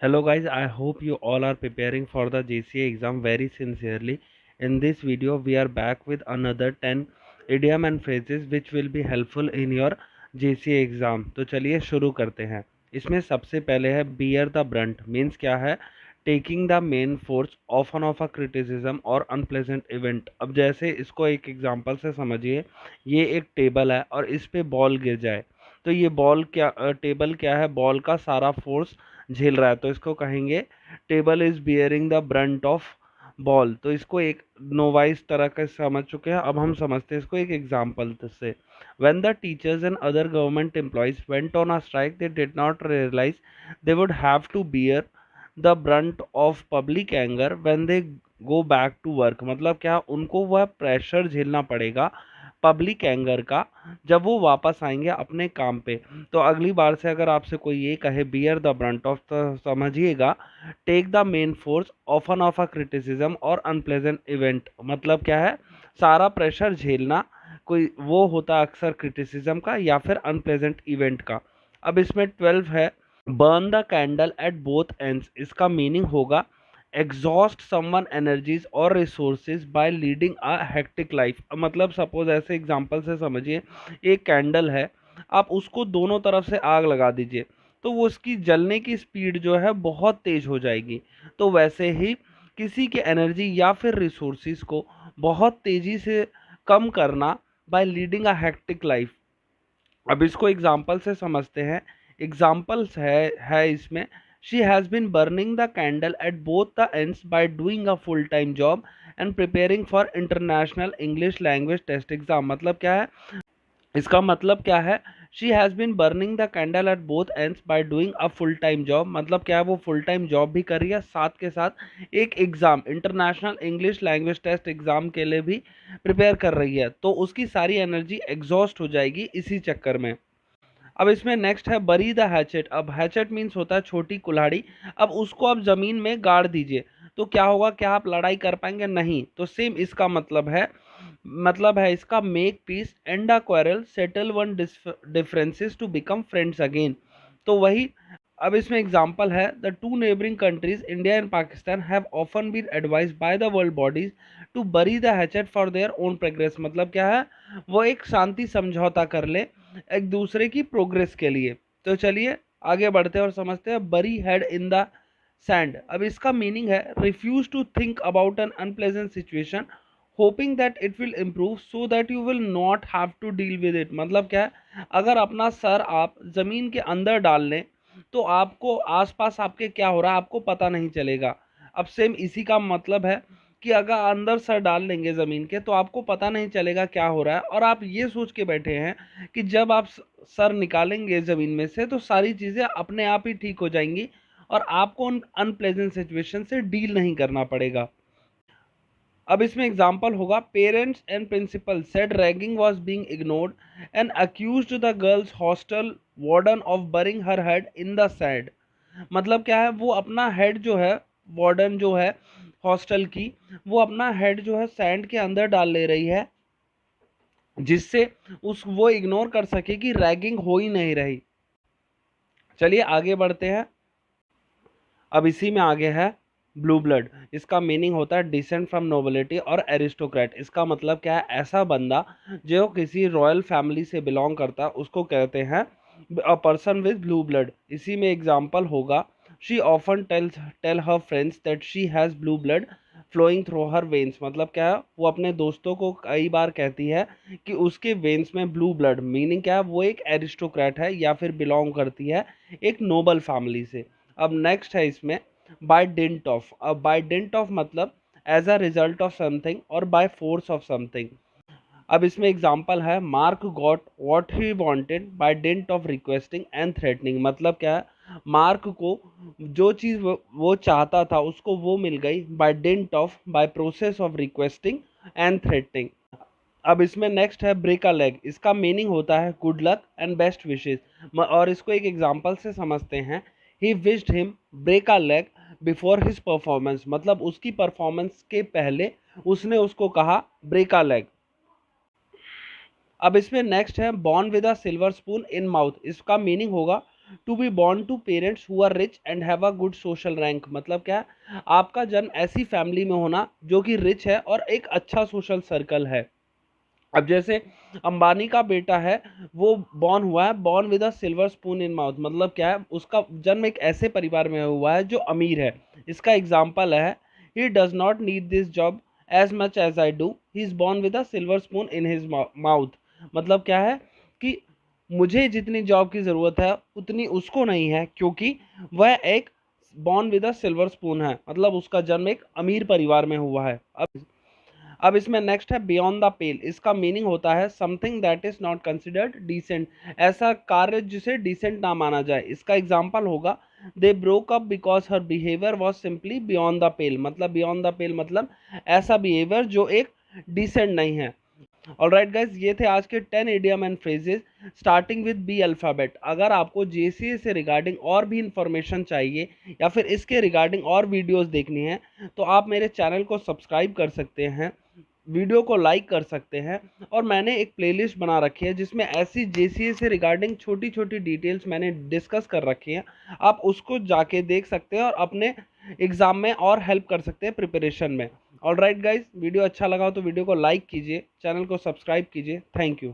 Hello guys, I hope you all are preparing for the JCA exam very sincerely. In this video, we are back with another 10 idiom and phrases which will be helpful in your JCA exam. तो चलिए शुरू करते हैं। इसमें सबसे पहले है bear the brunt, means क्या है? Taking the main force often of a criticism और अनप्लेजेंट इवेंट। अब जैसे इसको एक एग्जांपल से समझिए, ये एक टेबल है और इस पे बॉल गिर जाए तो ये बॉल क्या टेबल क्या है? बॉल का सारा फोर्स झेल रहा है, तो इसको कहेंगे table is bearing the brunt of ball. तो इसको एक नोवाइस तरह का समझ चुके हैं, अब हम समझते हैं इसको एक एग्जांपल से। When the teachers and other government employees went on a strike they did not realise they would have to bear the brunt of public anger when they go back to work. मतलब क्या? उनको वह pressure झेलना पड़ेगा public anger का जब वो वापस आएंगे अपने काम पे। तो अगली बार से अगर आपसे कोई ये कहे बियर द ब्रंट ऑफ, तो समझिएगा take the main force often of a criticism और अनप्लेजेंट इवेंट। मतलब क्या है? सारा प्रेशर झेलना कोई वो होता है अक्सर क्रिटिसिज्म का या फिर अनप्लेजेंट इवेंट का। अब इसमें 12 है burn the candle at both ends. इसका मीनिंग होगा एग्जॉस्ट समवन एनर्जीज और resources by leading a hectic life. मतलब सपोज ऐसे एग्जांपल से समझिए, एक कैंडल है, आप उसको दोनों तरफ से आग लगा दीजिए तो वो उसकी जलने की स्पीड जो है बहुत तेज हो जाएगी। तो वैसे ही किसी के एनर्जी या फिर रिसोर्सेज को बहुत तेजी से कम करना by leading a hectic life. अब इसको एग्जाम्पल से समझते हैं। एग्जाम्पल्स है इसमें she has been burning the candle at both the ends by doing a full time job and preparing for international English language test exam. मतलब क्या है? इसका मतलब क्या है? She has been burning the candle at both ends by doing a full time job. मतलब क्या है? वो फुल टाइम जॉब भी कर रही है, साथ के साथ एक exam international English language test exam के लिए भी प्रिपेयर कर रही है, तो उसकी सारी एनर्जी एग्जॉस्ट हो जाएगी इसी चक्कर में। अब इसमें नेक्स्ट है बरी द हैचेट। अब हैचेट मीन्स होता है छोटी कुल्हाड़ी। अब उसको आप जमीन में गाड़ दीजिए तो क्या होगा? क्या आप लड़ाई कर पाएंगे? नहीं। तो सेम इसका मतलब है इसका make peace and a quarrel settle one differences to become friends again. तो वही। अब इसमें एग्जांपल है the two neighbouring countries India and Pakistan have often been advised by the world bodies to bury the hatchet for their own progress. मतलब क्या है? वो एक शांति समझौता कर ले एक दूसरे की प्रोग्रेस के लिए। तो चलिए आगे बढ़ते हैं और समझते हैं बरी हेड इन द सैंड। अब इसका मीनिंग है refuse to think about an unpleasant situation hoping that it will improve so that you will not have to deal with it. मतलब क्या है? अगर अपना सर आप जमीन के अंदर डाल लें तो आपको आसपास आपके क्या हो रहा है आपको पता नहीं चलेगा। अब सेम इसी का मतलब है कि अगर अंदर सर डाल लेंगे ज़मीन के तो आपको पता नहीं चलेगा क्या हो रहा है, और आप ये सोच के बैठे हैं कि जब आप सर निकालेंगे ज़मीन में से तो सारी चीज़ें अपने आप ही ठीक हो जाएंगी और आपको उन अनप्लेजेंट सिचुएशन से डील नहीं करना पड़ेगा। अब इसमें एग्जाम्पल होगा parents and principal said ragging was being ignored and accused the girls hostel warden of burying her head in the sand. मतलब क्या है? वो अपना हेड जो है, वार्डन जो है हॉस्टल की, वो अपना हेड जो है सैंड के अंदर डाल ले रही है जिससे उस वो इग्नोर कर सके कि रैगिंग हो ही नहीं रही। चलिए आगे बढ़ते हैं। अब इसी में आगे है ब्लू ब्लड। इसका मीनिंग होता है डिसेंट फ्रॉम नोबिलिटी और एरिस्टोक्रेट। इसका मतलब क्या है? ऐसा बंदा जो किसी रॉयल फैमिली से बिलोंग करता है उसको कहते हैं a person with blue blood. इसी में एग्जांपल होगा she often tell her friends that she has blue blood flowing through her veins. मतलब क्या है? वो अपने दोस्तों को कई बार कहती है कि उसके वेन्स में ब्लू ब्लड। मीनिंग क्या है? वो एक एरिस्टोक्रेट है या फिर बिलोंग करती है एक नोबल फैमिली से। अब नेक्स्ट है इसमें बाय डिंट ऑफ। अब बाय डिंट ऑफ मतलब as a result of something और बाय फोर्स ऑफ समथिंग। अब इसमें एग्जांपल है Mark got what he wanted by dint of requesting and threatening. मतलब क्या है? मार्क को जो चीज़ वो चाहता था उसको वो मिल गई by dint of, by process of requesting and threatening. अब इसमें नेक्स्ट है ब्रेक अ लेग। इसका मीनिंग होता है good luck and best wishes. और इसको एक एग्जांपल से समझते हैं। He wished him break a leg before his performance. मतलब उसकी परफॉर्मेंस के पहले उसने उसको कहा ब्रेक अ लेग। अब इसमें नेक्स्ट है born with a silver spoon in mouth. इसका मीनिंग होगा to be born to parents who are rich and have a good social rank. मतलब क्या है, आपका जन्म ऐसी फैमिली में होना जो कि रिच है और एक अच्छा सोशल सर्कल है। अब जैसे अंबानी का बेटा है, वो बॉर्न हुआ है, born with a silver spoon in mouth. मतलब क्या है, उसका जन्म एक ऐसे परिवार में हुआ है जो अमीर है। इसका एग्जाम्पल है, he does not need this job as much as I do, he is born with a silver spoon in his mouth. मतलब क्या है कि मुझे जितनी जॉब की ज़रूरत है उतनी उसको नहीं है, क्योंकि वह एक born with a silver spoon है। मतलब उसका जन्म एक अमीर परिवार में हुआ है। अब इसमें नेक्स्ट है बियॉन्ड द पेल। इसका मीनिंग होता है something that is not considered decent, ऐसा कार्य जिसे डिसेंट ना माना जाए। इसका एग्जाम्पल होगा, they broke up because her behaviour was simply beyond the pale. मतलब बियॉन्ड द पेल मतलब ऐसा बिहेवियर जो एक डिसेंट नहीं है। ऑलराइट गाइस, ये थे आज के 10 idiom and phrases starting with B alphabet. अगर आपको जेसीए से रिगार्डिंग और भी इंफॉर्मेशन चाहिए या फिर इसके रिगार्डिंग और वीडियोस देखनी है तो आप मेरे चैनल को सब्सक्राइब कर सकते हैं, वीडियो को लाइक कर सकते हैं। और मैंने एक प्लेलिस्ट बना रखी है जिसमें ऐसी जेसीए से रिगार्डिंग छोटी छोटी डिटेल्स मैंने डिस्कस कर रखी हैं, आप उसको जाके देख सकते हैं और अपने एग्ज़ाम में और हेल्प कर सकते हैं प्रिपरेशन में। ऑलराइट गाइज, वीडियो अच्छा लगा हो तो वीडियो को लाइक कीजिए, चैनल को सब्सक्राइब कीजिए। Thank you.